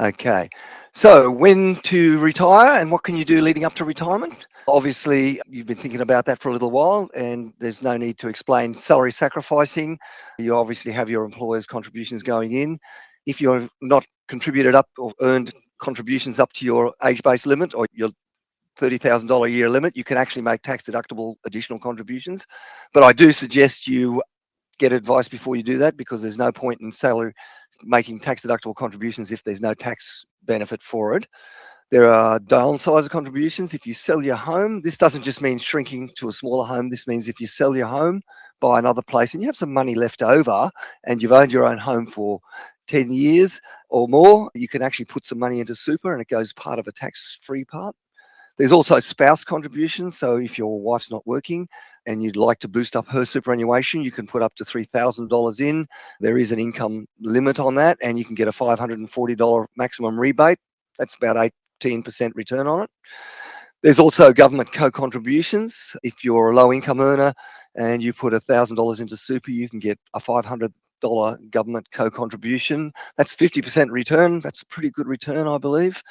Okay, so when to retire and what can you do leading up to retirement? Obviously, you've been thinking about that for a little while, and there's no need to explain salary sacrificing. You obviously have your employer's contributions going in. If you're not contributed up or earned contributions up to your age-based limit or your $30,000 a year limit, you can actually make tax deductible additional contributions. But I do suggest you get advice before you do that, because there's no point in salary making tax deductible contributions if there's no tax benefit for it. There are downsizer contributions. If you sell your home, this doesn't just mean shrinking to a smaller home. This means if you sell your home, buy another place, and you have some money left over, and you've owned your own home for 10 years or more, you can actually put some money into super and it goes part of a tax-free part. There's also spouse contributions. So if your wife's not working and you'd like to boost up her superannuation, you can put up to $3,000 in. There is an income limit on that, and you can get a $540 maximum rebate. That's about 18% return on it. There's also government co-contributions. If you're a low income earner and you put $1,000 into super, you can get a $500 government co-contribution. That's 50% return. That's a pretty good return, I believe.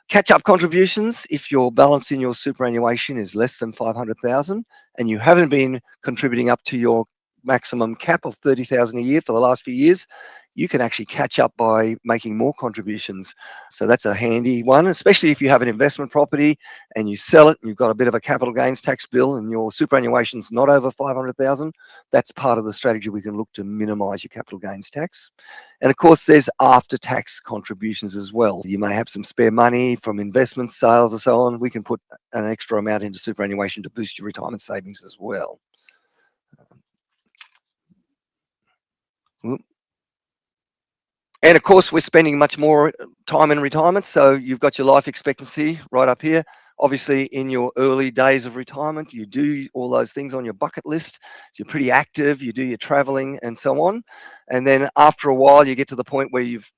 Catch-up contributions, if your balance in your superannuation is less than 500,000 and you haven't been contributing up to your maximum cap of 30,000 a year for the last few years, you can actually catch up by making more contributions. So that's a handy one, especially if you have an investment property and you sell it and you've got a bit of a capital gains tax bill and your superannuation's not over 500,000. That's part of the strategy we can look to minimize your capital gains tax. And of course, there's after-tax contributions as well. You may have some spare money from investment sales and so on. We can put an extra amount into superannuation to boost your retirement savings as well. And of course, we're spending much more time in retirement. So you've got your life expectancy right up here. Obviously, in your early days of retirement, you do all those things on your bucket list. So you're pretty active, you do your traveling and so on. And then after a while, you get to the point where you've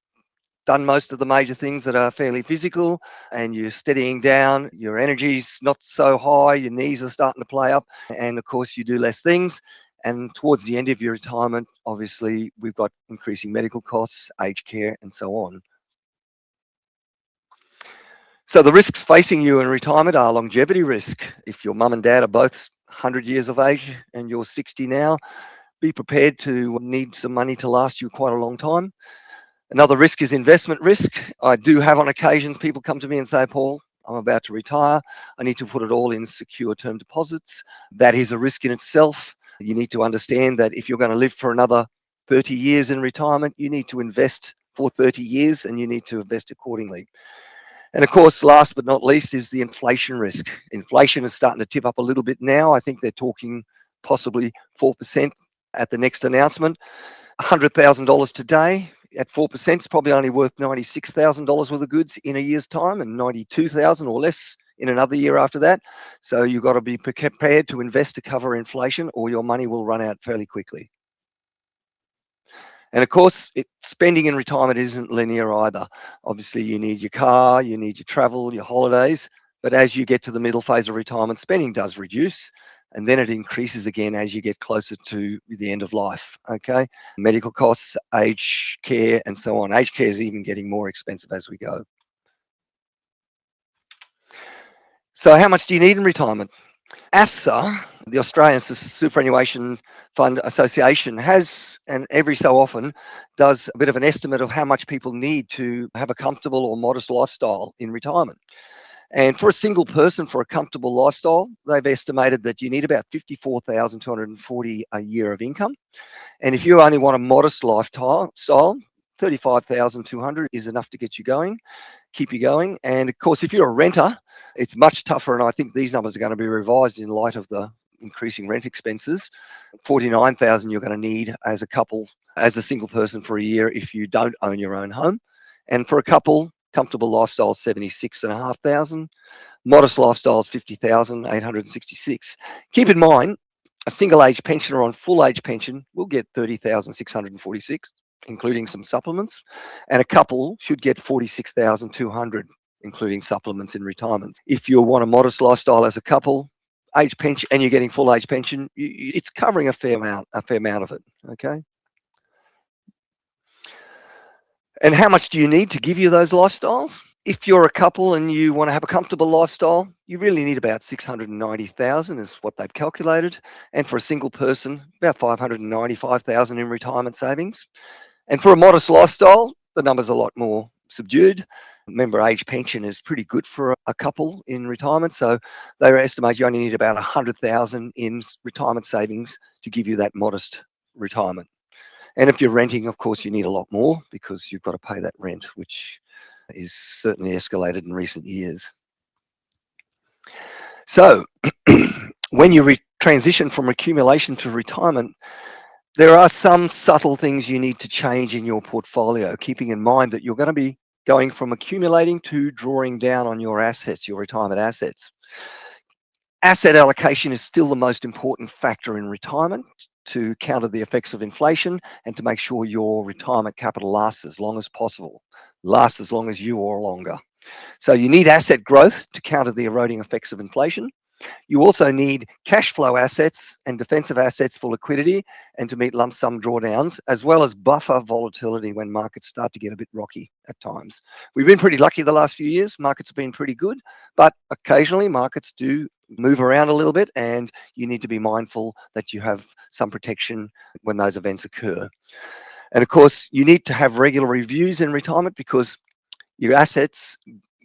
done most of the major things that are fairly physical and you're steadying down, your energy's not so high, your knees are starting to play up, and of course you do less things. And towards the end of your retirement, obviously we've got increasing medical costs, aged care and so on. So the risks facing you in retirement are longevity risk. If your mum and dad are both 100 years of age and you're 60 now, be prepared to need some money to last you quite a long time. Another risk is investment risk. I do have on occasions people come to me and say, Paul, I'm about to retire. I need to put it all in secure term deposits. That is a risk in itself. You need to understand that if you're going to live for another 30 years in retirement, you need to invest for 30 years and you need to invest accordingly. And of course, last but not least is the inflation risk. Inflation is starting to tip up a little bit now. I think they're talking possibly 4% at the next announcement. $100,000 today at 4% is probably only worth $96,000 worth of goods in a year's time, and 92,000 or less in another year after that. So you've got to be prepared to invest to cover inflation, or your money will run out fairly quickly. And of course, spending in retirement isn't linear either. Obviously, you need your car, you need your travel, your holidays. But as you get to the middle phase of retirement, spending does reduce. And then it increases again as you get closer to the end of life, okay? Medical costs, aged care, and so on. Aged care is even getting more expensive as we go. So how much do you need in retirement? AFSA, the Australian Superannuation Fund Association, has, and every so often, does a bit of an estimate of how much people need to have a comfortable or modest lifestyle in retirement. And for a single person, for a comfortable lifestyle, they've estimated that you need about $54,240 a year of income. And if you only want a modest lifestyle, $35,200 is enough to get you going, keep you going. And of course, if you're a renter, it's much tougher. And I think these numbers are going to be revised in light of the increasing rent expenses. $49,000 you're going to need as a couple, as a single person for a year if you don't own your own home. And for a couple, comfortable lifestyle, $76,500. Modest lifestyle is $50,866. Keep in mind, a single age pensioner on full age pension will get $30,646, including some supplements, and a couple should get $46,200, including supplements in retirement. If you want a modest lifestyle as a couple, age pension, and you're getting full age pension, it's covering a fair amount of it. Okay. And how much do you need to give you those lifestyles? If you're a couple and you want to have a comfortable lifestyle, you really need about 690,000 is what they've calculated. And for a single person, about 595,000 in retirement savings. And for a modest lifestyle, the number's a lot more subdued. Remember, age pension is pretty good for a couple in retirement. So they estimate you only need about 100,000 in retirement savings to give you that modest retirement. And if you're renting, of course, you need a lot more because you've got to pay that rent, which is certainly escalated in recent years. So when you transition from accumulation to retirement, there are some subtle things you need to change in your portfolio, keeping in mind that you're going to be going from accumulating to drawing down on your assets, your retirement assets. Asset allocation is still the most important factor in retirement to counter the effects of inflation and to make sure your retirement capital lasts as long as possible, lasts as long as you or longer. So you need asset growth to counter the eroding effects of inflation. You also need cash flow assets and defensive assets for liquidity and to meet lump sum drawdowns, as well as buffer volatility when markets start to get a bit rocky at times. We've been pretty lucky the last few years. Markets have been pretty good, but occasionally markets do move around a little bit, and you need to be mindful that you have some protection when those events occur. And of course, you need to have regular reviews in retirement because your assets,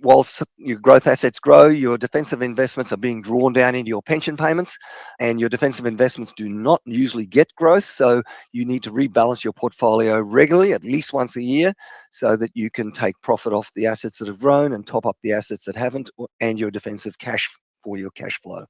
whilst your growth assets grow, your defensive investments are being drawn down into your pension payments, and your defensive investments do not usually get growth. So you need to rebalance your portfolio regularly, at least once a year, so that you can take profit off the assets that have grown and top up the assets that haven't, and your defensive cash for your cash flow.